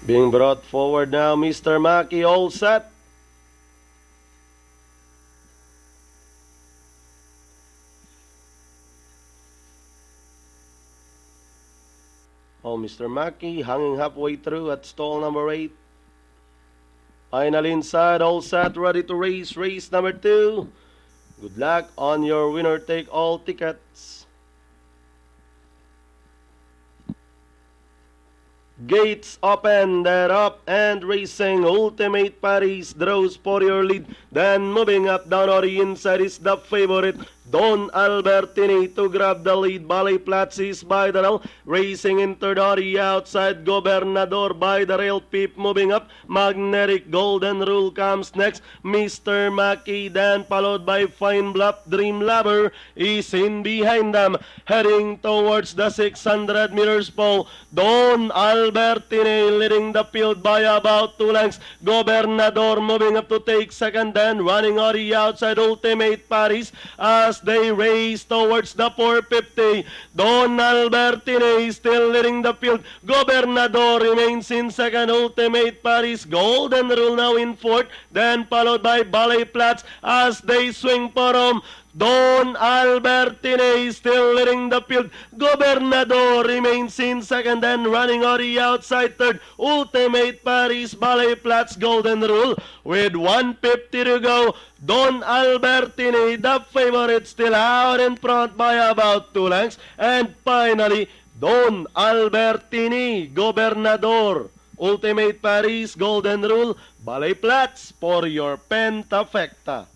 Being brought forward now, Mr. Maki, all set. Oh, Mr. Maki hanging halfway through at stall number 8. Final inside, all set, ready to race. Race number 2. Good luck on your winner take all tickets. Gates open, they're up and racing. Ultimate Paris draws for your lead. Then moving up down on the inside is the favorite, Don Albertini, to grab the lead. Balay Platz is by the rail. Racing into the outside. Gobernador by the rail. Peep moving up. Magnetic Golden Rule comes next. Mr. Maki, then followed by Fine Bluff. Dream Lover is in behind them. Heading towards the 600 meters pole. Don Albertini leading the field by about 2 lengths. Gobernador moving up to take second, then running on the outside. Ultimate Paris as they race towards the 450. Don Albertini still leading the field. Gobernador remains in second. Ultimate Paris, Golden Rule now in fourth, then followed by Balay Platz as they swing for home. Don Albertini still leading the field. Gobernador remains in second and running on the outside third. Ultimate Paris, Balay Platz, Golden Rule with 150 to go. Don Albertini, the favorite, still out in front by about 2 lengths. And finally, Don Albertini, Gobernador, Ultimate Paris, Golden Rule, Balay Platz for your Pentafecta.